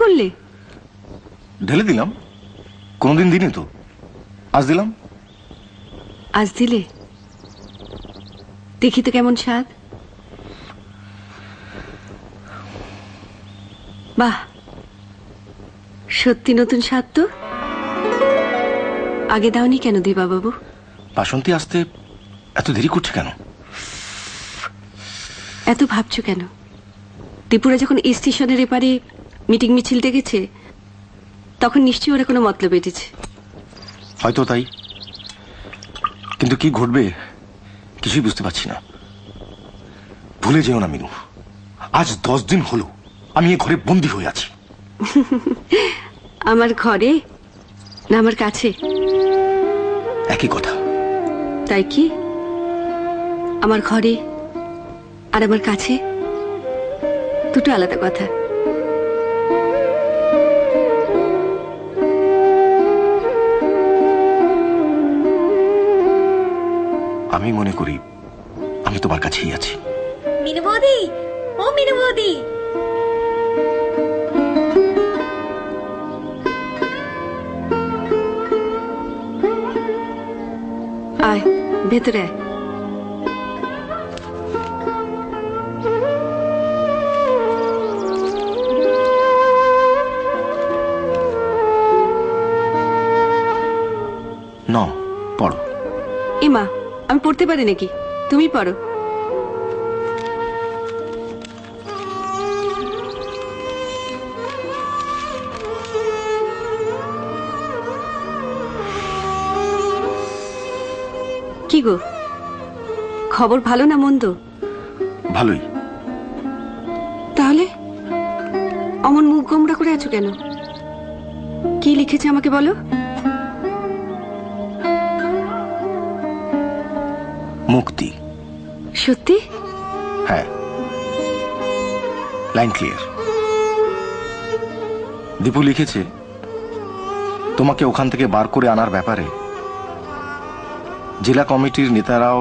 করলে? ঢেলে দিলাম। কোনদিন দিনি তো, আজ দিলাম। আজ দিলে? দেখি তো কেমন স্বাদ। বাহ, সত্যি নতুন স্বাদ তো। আগে দাওনি কেন দিবা বাবু? বাসন্তী আসতে এত দেরি করছে কেন? এত ভাবছো কেন? ত্রিপুরা যখন স্টেশনের এপারে মিটিং মিছিল ডেকেছে, তখন নিশ্চয়ই ওরা কোনো মতলব এটেছে। হয়তো তাই, কিন্তু কি ঘটবে কিছুই বুঝতে পারছি না। ভুলে যেও না মিনু, আজ 10 দিন হলো আমি এ ঘরে বন্দী হয়ে আছি। আমার ঘরে না আমার কাছে? একই কথা। তাই কি? আমার ঘরে আর আমার কাছে দুটো আলাদা কথা। আমি মনে করি আমি তোমার কাছেই আছি। মিনু বৌদি, ও মিনু বৌদি। আয় ভেতরে আয়। ন পড়ো। এমা, আমি পড়তে পারি নাকি? তুমি পড়ো। কি গো, খবর ভালো না মন্দ? ভালোই। তাহলে অমন মুখ গোমড়া করে আছো কেন? কি লিখেছে আমাকে বলো। মুক্তি। সত্যি? হ্যাঁ, লাইন ক্লিয়ার। দীপু লিখেছে তোমাকে ওখান থেকে বার করে আনার ব্যাপারে জেলা কমিটির নেতারাও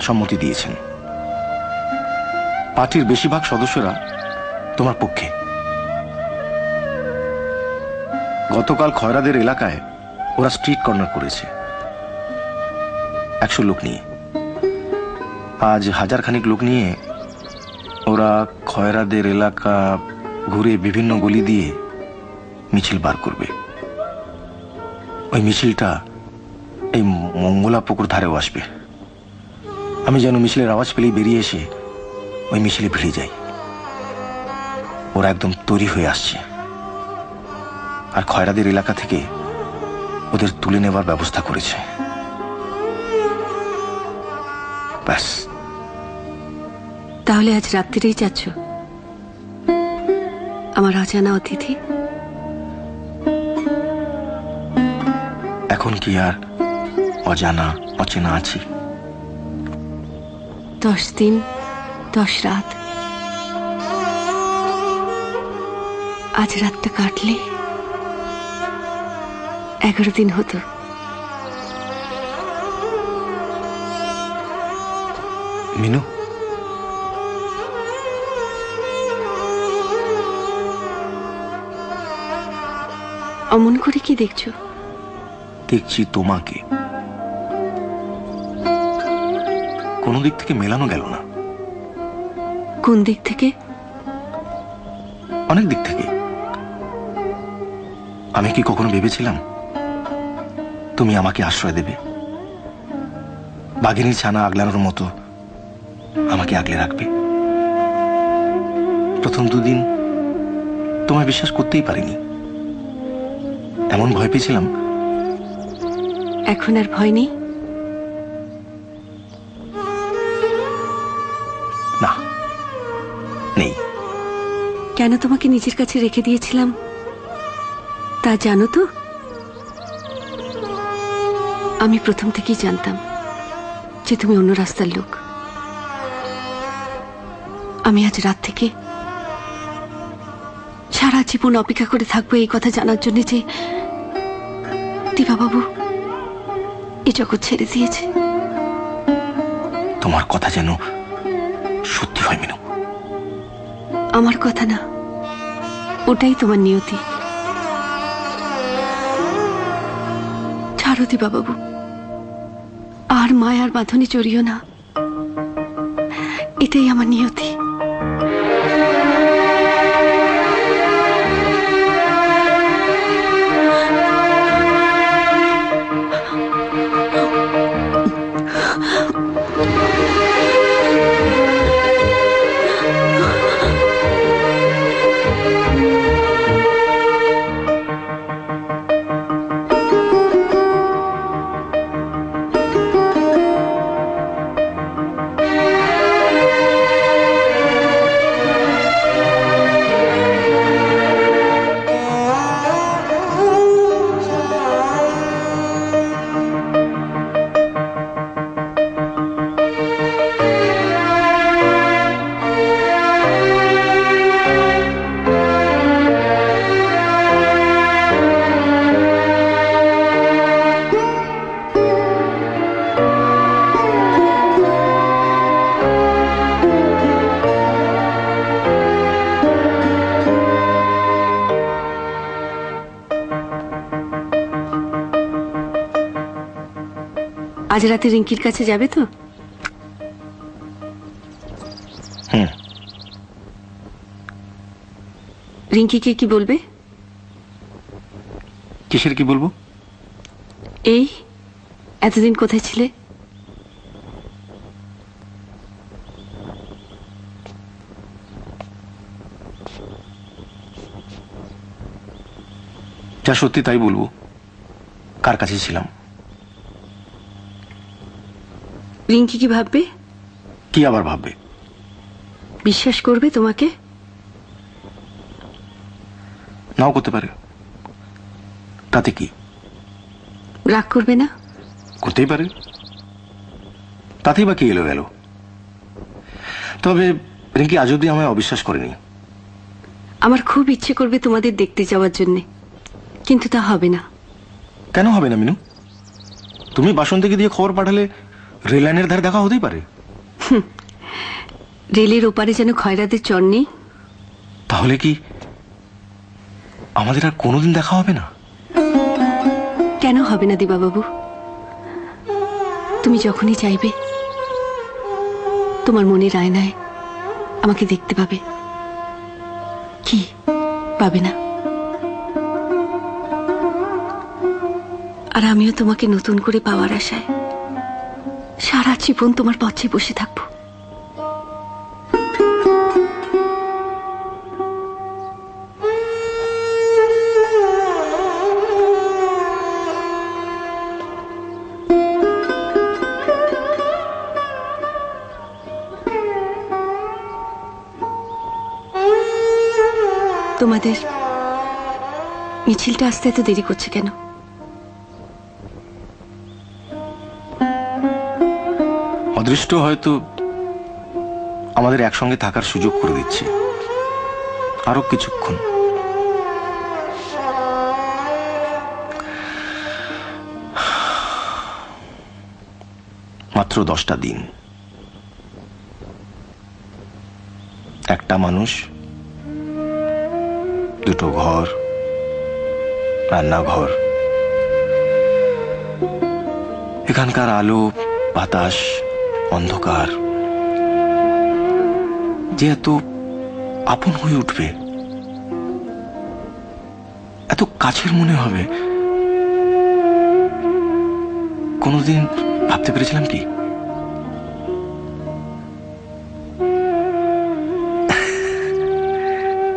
সম্মতি দিয়েছেন। পার্টির বেশিরভাগ সদস্যরা তোমার পক্ষে। গতকাল খয়রাদের এলাকায় ওরা স্ট্রিট কর্নার করেছে 100 লোক নিয়ে। আজ 1000 খানিক লোক নিয়ে ওরা খয়রাদের এলাকা ঘুরে বিভিন্ন গলি দিয়ে মিছিল বার করবে। ওই মিছিলটা এই মঙ্গলা পুকুর ধারেও আসবে। আমি যেন মিছিলের আওয়াজ পেলেই বেরিয়ে এসে ওই মিছিলে ভিড়ে যাই। ওরা একদম তৈরি হয়ে আসছে, আর খয়রাদের এলাকা থেকে ওদের তুলে নেবার ব্যবস্থা করেছে। ব্যাস। তাহলে আজ রাত্রিরেই যাচ্ছ? আমার অজানা অতিথি। এখন কি আর অজানা অচেনা আছি? 10 দিন 10 রাত। আজ রাতটা কাটলে 11 দিন হতো। মিনু, অমন করে কি দেখছো? দেখছি তোমাকে। কোনো দিক থেকে মেলানো গেল না। কোন দিক থেকে? অনেক দিক থেকে। আমি কি কখনো ভেবেছিলাম তুমি আমাকে আশ্রয় দেবে? বাঘিনীর ছানা আগলানোর মতো আমাকে আগলে রাখবে। প্রথম 2 দিন তোমায় বিশ্বাস করতেই পারিনি। এমন ভয় পেয়েছিলাম। এখন আর ভয় নেই? না, নেই। কেন তোমাকে নিজের কাছে রেখে দিয়েছিলাম তা জানো তো? আমি প্রথম থেকেই জানতাম যে তুমি অন্য রাস্তার লোক। আমি আজ রাত থেকে সারা জীবন অপেক্ষা করে থাকবো এই কথা জানার জন্য যে দিবাবাবু এই জগৎ ছেড়ে দিয়েছে। তোমার কথা যেন সত্যি হয় মিনু। আমার কথা না, ওটাই তোমার নিয়তি। ছাড়ো দিবাবাবু, আর মায়ার বাঁধনে চড়িও না, এটাই আমার নিয়তি। আজ রাতে রিঙ্কির কাছে যাবে তো? হুম। রিঙ্কিকে কি বলবে? কিসের কি বলবো? এই এতদিন কোথায় ছিলে? যা সত্যি তাই বলবো। কার কাছে ছিলাম? রিঙ্কি কি ভাববে? কি আবার ভাববে? বিশ্বাস করবে তোমাকে? নাও করতে পারে, তাতে কি? রাগ করবে না? করতেই পারে, তাতেই বা কি এলো গেল। তবে রিঙ্কি আজ অব্দি আমায় অবিশ্বাস করেনি। আমার খুব ইচ্ছে করবে তোমাদের দেখতে যাওয়ার জন্য, কিন্তু তা হবে না। কেন হবে না মিনু? তুমি বাসন্তীকে দিয়ে খবর পাঠালে রেল লাইনের ধারে দেখা হতেই পারে। রেলের ওপারে যেন খয়রাদের চর নেই। তাহলে কি আমাদের আর কোনোদিন দেখা হবে না? কেন হবে না দিবাবাবু? তুমি যখনই চাইবে তোমার মনের আয়নায় আমাকে দেখতে পাবে। কি পাবে না? আর আমিও তোমাকে নতুন করে পাওয়ার আশায় সারা জীবন তোমার পথে বসে থাকবো। তোমাদের মিছিলটা আসতে এত দেরি করছে কেন? অদৃষ্ট হয়তো আমাদের একসঙ্গে থাকার সুযোগ করে দিচ্ছে আরো কিছুক্ষণ। মাত্র 10টা দিন, একটা মানুষ, দুটো ঘর, রান্নাঘর, এখানকার আলো বাতাস অন্ধকার যে এত আপন হয়ে উঠবে, এত কাছের মনে হবে, কোনোদিন ভাবতে পেরেছিলাম কি?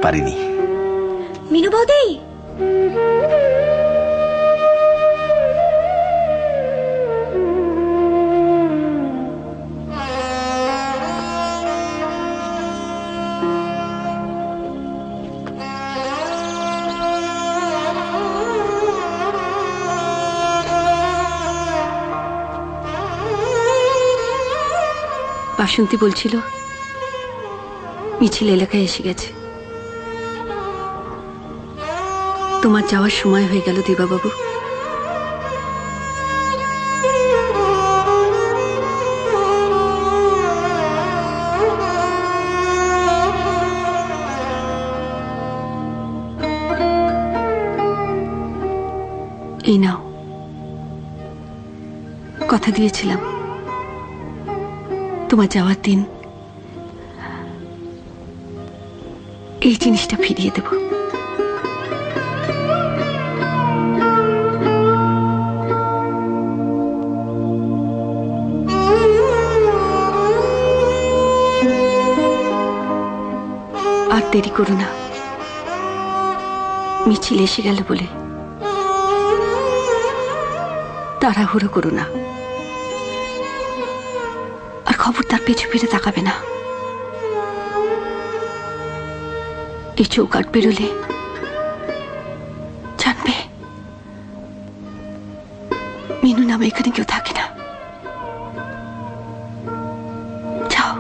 পারিনি। মিনু বৌদি, বাসন্তী বলছিল মিছিল এলাকায় এসে গেছে। তোমার যাওয়ার সময় হয়ে গেল দিবাবাবু। এই নাও, কথা দিয়েছিলাম তোমার যাওয়ার দিন এই জিনিসটা ফিরিয়ে দেব। আর দেরি করো না, মিছিল এসে গেল বলে তাড়াহুড়ো করো না, আর খবরদার পিছু ফিরে তাকাবে না। এই চৌকাট বেরোলে জানবে মিনু নামে এখানে কেউ থাকে না। যাও।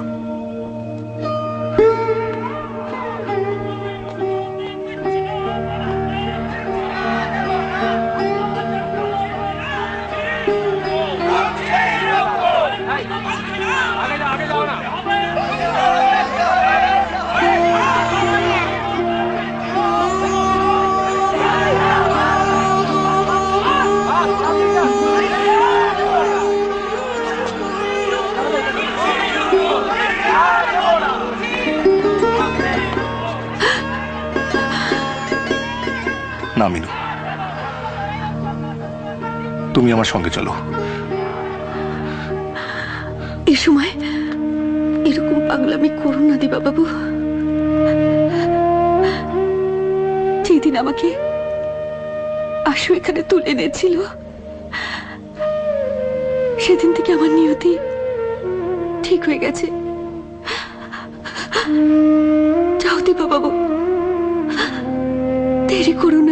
না মিনু, তুমি আমার সঙ্গে চলো। এই সময় এরকম পাগলামি করুন না দিবা বাবু। যেদিন আমাকে আশু এখানে তুলে এনেছিল সেদিন থেকে আমার নিয়তি ঠিক হয়ে গেছে। যাও দিবা বাবু, দেরি করুন